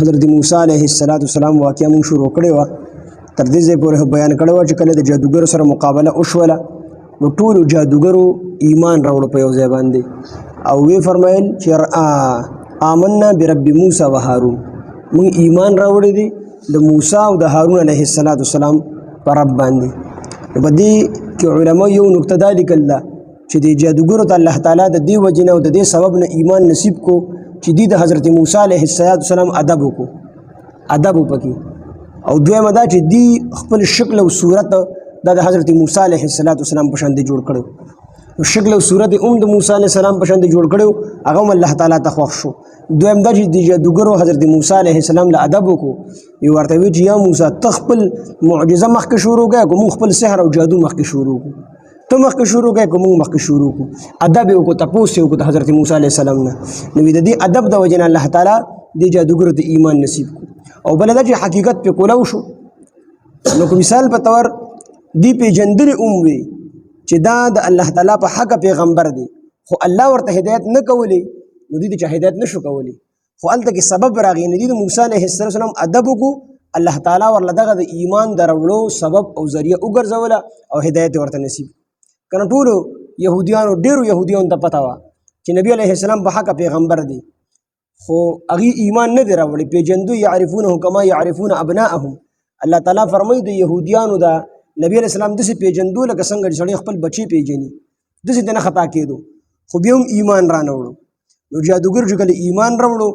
حضرت موسی علیه السلام واقعا موږ شروع کړې وه تر دې ځای پورې بیان کړی وه چې کله د جادوګرو سره مقابله وشوله نو ټولو جادوګرو ایمان راوړو په یو ځای باندې او وی فرمایل چې آمنا برب موسی و هارون موږ ایمان راوړی دی د موسی او د هارون علیه السلام په رب باندې په دې کې علما یو نقطه دا لیکل ده چې د جادوګرو ته الله تعالی د دې وجې نه او د دې سبب نه ایمان نصیب کو چې دی د حضرت موسی علیه السلام ادب وکړو ادب وکړي او دویمه دا چې دی خپل شکل او صورت د حضرت موسی علیه السلام په شان دی جوړ کړو نو شکل او صورت د موسی علیه السلام په شان دی جوړ کړو هغه الله تعالی ته خوښ شو دویم دا چې د جادوګرو حضرت موسی علیه السلام له ادب وکړو یو ورته وی چې یا موسی ته خپل معجزه مخکې شروع کړه کوم خپل سحر او جادو مخکې شروع کړو ته مخکې شروع کړه کوم مخکې شروع کړو ادب یې وکړو تپوس یې وکړو حضرت موسی علیه السلام نه نو د دې ادب د وجې نه الله تعالی د جادوګرو ته ایمان نصیب کړو او بل دا چې حقیقت په کولو شو نو کو مثال په تور دی پیجندل وي چې دا د الله تعالی په حق پیغمبر دی خو الله ورته هدایت نه کولی نو دې چې هدایت نشو کولی خو الته کې سبب راغی نو د موسی علیه السلام ادب وکړو الله تعالی ورله دغه د ایمان دروړو سبب او ذریعہ وګرځوله او هدایت ورته نصیب کنه ټولو يهوديانو ډیرو يهوديانو ته پتا و چې نبی علیه السلام په حق پیغمبر دی خو هغه ایمان نه دی راوړي پیجندو يعرفونه کما يعرفون ابناءهم الله تعالی فرمایي د يهوديانو دا نبی علیہ السلام دسه پیجندو لکه څنګه چې خپل بچي پیجني دسه دنه خطا کېدو خو بیا هم ایمان را نه وړو نو جادوګر چې کله ایمان راوړو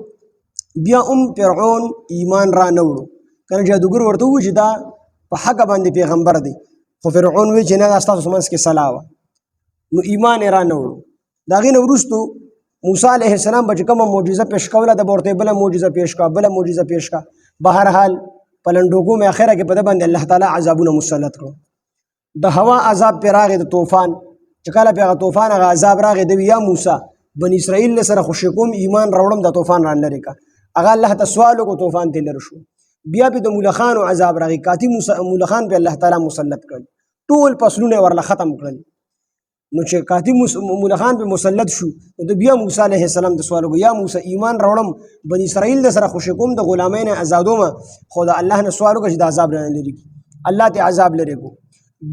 بیا فرعون ایمان را نه وړو کنه جادوګر ورته و چې دا په حق باندې پیغمبر دی خو فرعون وی چې نه تاسو منځ کې صلاح نو ایمان را نه وړو دا غي نو ورستو موسی علیه السلام بچ کوم معجزه پیش کوله د ورته بل معجزه پیش کا بل معجزه پیش کا بهر حال پلندوګو مې اخره کې په د باندې الله تعالی عذابونه مسلط کړو د هوا عذاب پر راغی د طوفان چې کله په طوفان غ عذاب راغی د یا موسی بنی اسرائیل سره خوشی کوم ایمان راوړم د طوفان ران لري کا هغه الله ته سوال کو طوفان تل رشو بیا په د مولخان او عذاب راغی کاتی مولخان په الله تعالی مسلط کړ ټول فصلونه ورله ختم کړل نو چې کاتی مولخان په مسلط شو د بیا موسی علیه السلام د سوال کو یا موسی ایمان راوړم بنی اسرائیل سره خوشی کوم د غلامین آزادوم خدا الله نه سوال کو چې د عذاب نه لري الله ته عذاب لري کو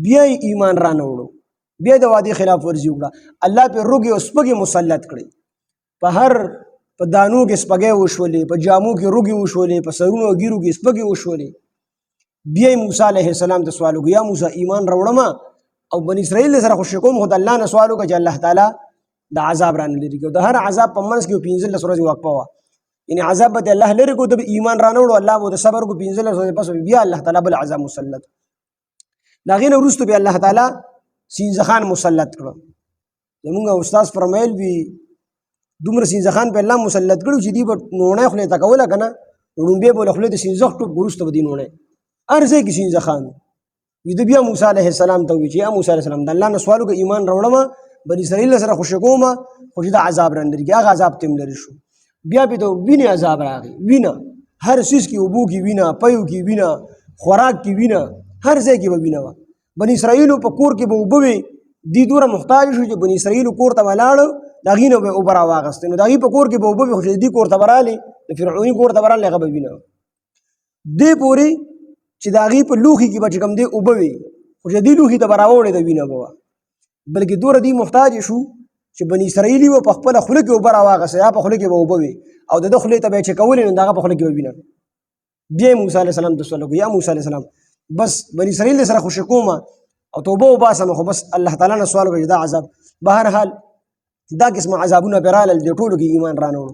بیا ایمان را نه وړو بیا د وادي خلاف ورزي وکړه الله په روغي او سپګي مسلط کړي په هر په دانو کې سپګي وشولې په جامو کې روغي وشولې په سرونو ګیرو کې سپګي وشولې بیا موسی علیه السلام د سوال کو یا موسی ایمان راوړم او بنی اسرائیل سره خوشی کوم خدای الله نه سوالو کې الله تعالی د عذاب رانه لري کو د هر عذاب په منځ کې 15 ورځې وقفه وا یعنی عذاب به الله لري کو د ایمان رانه وړو الله به د صبر کو 15 ورځې پس بیا الله تعالی بل عذاب مسلط دا غینه ورستو به الله تعالی سینځخان مسلط کړو زمونږ استاد فرمایل وی دومره سینځخان په الله مسلط کړو چې دی په نونه خله تا کوله کنه ډومبه بوله خله د سینځخ ټوب ورستو بدی نونه ارزه کې سینځخان وی د بیا موسی علیه السلام ته وی چې یا موسی علیه السلام د الله نه سوالو کې ایمان راوړم بنی اسرائیل سره خوشی کوم خو د عذاب رندري هغه عذاب تم لري شو بیا به د وینې عذاب راغی وینا هر سیس کې وبو کې وینا پيو کې وینا خوراک کې وینا هر ځای کې وینا بنی اسرائیل په کور کې به وبوي دی دوره محتاج شو چې بنی اسرائیل کور ته ولاړ داغې نو به اوبر واغست نو داغې په کور کې به وبوي خو دی کور ته براله د فرعونی کور ته براله هغه به وینا دی پوری چې داغي په لوخي کې بچ کم دی او بوي خو دې لوخي ته براوړې د وینه بوا بلکې دور دی محتاج شو چې بنی اسرائیلی و په خپل خله کې او براواغه یا په خله کې و بوي او د خله ته به چې کول نه دغه په خله کې وینه بیا موسی علی السلام د سوال کو یا موسی علی السلام بس بنی اسرائیل سره خوش کومه او توبه و باسم خو بس الله تعالی نه سوال کوي دا عذاب بهر حال دا قسم عذابونه پرال د ټولو کې ایمان رانه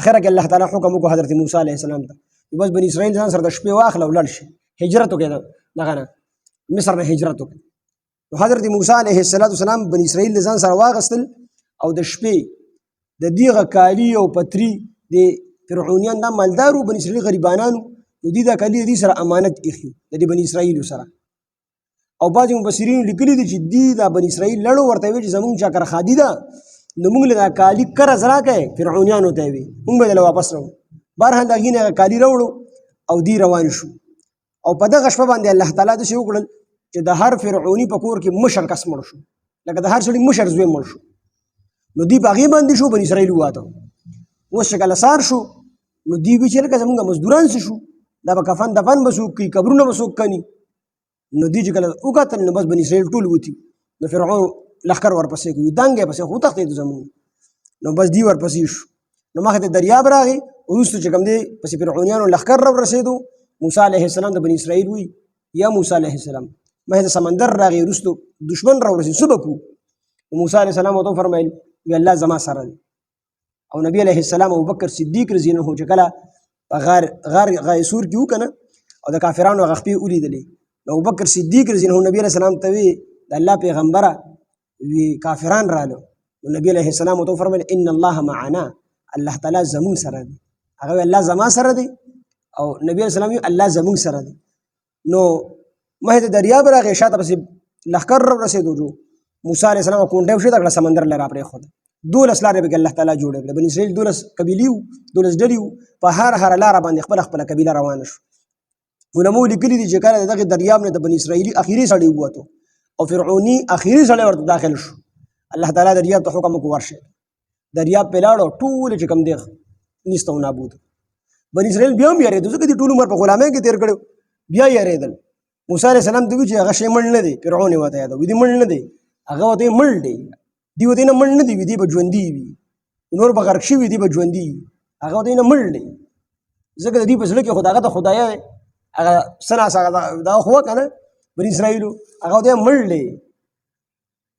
اخره کې الله تعالی حکم وکړ حضرت موسی علی السلام ته بس بنی اسرائیل ځان سره د شپې واخل او لړ شي هجرت وکړه دغه مصر نه هجرت وکړه حضرت موسی علیه السلام بنی اسرائیل ځان سره واغستل او د شپې د دیغه کالی او پتری د فرعونیان د مالدارو بنی اسرائیل غریبانانو د دې د کالی د سره امانت اخیو د بنی اسرائیل سره او بعض مفسرین لیکلي دي چې دی د بنی اسرائیل لړو ورته وی چې زمونږ چا کر خادي ده نو موږ له کالی کر زرا کوي فرعونیانو ته وی موږ به واپس راو بهرحال دغه نه کالی راوړو او دی روان شو او په دغه شپه باندې الله تعالی د شی وکړل چې د هر فرعونی په کور کې مشر کس مړ شو لکه د هر سړي مشر زوی مړ شو نو دی باغې باندې شو بنی اسرائیل واته اوس کله سار شو نو دی وی چې لکه زمونږ مزدوران څه شو دا به کفن دفن به څوک کوي قبرونه به څوک کني نو دی چې کله وکتل نو بس بني اسرائیل ټول وتی نو فرعون لښکر ورپسې کوي دانګې پسې خو تښتېدو زمونږ نو بس دی ورپسې شو نو مخې ته دریاب راغی وروسته چې کوم دی پسې فرعونیانو لښکر راورسېدو موسی علیه السلام د بني اسرائیل وی یا موسی علیه السلام مخې ته سمندر راغی وروسته دشمن راورسېد څه به کوو موسی علیه السلام ورته وفرمیل وی الله زما سره دی او نبی علیه السلام ابوبکر صدیق رضی الله عنه چې کله په غار سور کې وکنه او د کافرانو هغه خپې ولیدلې نو ابوبکر صدیق رضی الله عنه نبی علیه السلام ته وی د الله پیغمبره وی کافران رالو نو نبی علیه السلام ورته وفرمیل ان الله معنا الله تعالی زمون سره دی هغه الله زما سره دی او نبی علیه السلام الله زمون سره دی نو مه ته دریاب راغی شاته پسې لښکر رسېدو جو موسی علیه السلام کونډه وشو د سمندر لاره پرې خو 12 لارې به الله تعالی جوړ کړ بني اسرائیل 12 قبیلیو 12 ډلیو په هر لار باندې خپل قبیله روان شو علماء لیکلي دي چې کله دغه دریاب نه د بني اسرائیلی اخیری سړی وته او فرعونی اخیری سړی ورته داخل شو الله تعالی دریاب ته حکم کو ورشه دریاب په لاړو ټول چې کم دی نيستو نابود بني اسرائیل بیا هم یریدل ځکه د ټول عمر په غلامۍ کې تیر کړو بیا یریدل موسی علیه السلام دوی چې هغه شی مړ نه دی فرعون وته یاد وي دي مړ نه دی هغه وته مړ دی دی وته نه مړ نه دی دی به ژوندۍ وي نور به غرق شي دی به ژوندۍ هغه وته نه مړ دی ځکه د دې په سره کې خدای ته خدای هغه سنا سره دا خو کنه بني اسرائیل هغه وته مړ دی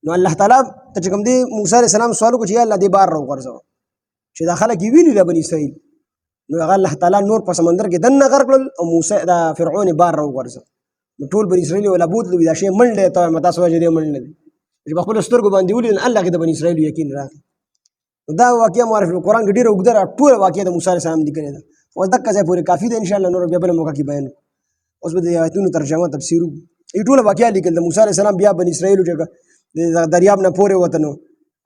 نو الله تعالی ته کوم دی موسی علیه السلام سوال کو چې الله دې بار راو ورځو چې داخله کې ویلی د بني اسرائیل نو هغه الله تعالی نور په سمندر کې دنه غرق او موسی دا فرعون بار راو ورځو نو ټول بني اسرائیل ولا بوت لوي دا شی مړ دی ته متا سوجه دی مړ نه دی چې په خپل سترګو باندې ولې الله کې د بني اسرائیل یقین راغی دا واقعیا معرفت قرآن کې ډیره وګدره ټول واقعیا د موسی علیه السلام لیکل ده او دغه ځای پورې کافی ده ان شاء الله نور بیا بل موقع کې بیان اوس به د آیتونو ترجمه تفسیر ای ټول واقعیا لیکل د موسی علیه السلام بیا بني اسرائیل چې د دریاب نه پورې وته نو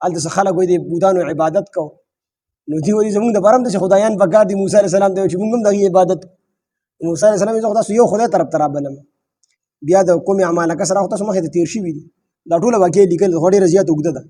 الته خلک وي د بوتانو عبادت کو نو دی وایي زمونږ د بارم د خدایان بګار دي موسی علیه السلام ته چې موږ هم د عبادت موسی علیه السلام یې خدای یو خدای طرف ته رابلم بیا د کوم اعمال کسره خدای سمخه ته تیر شي وي دا ټول واقعیا لیکل غوډه رضیات وګده ده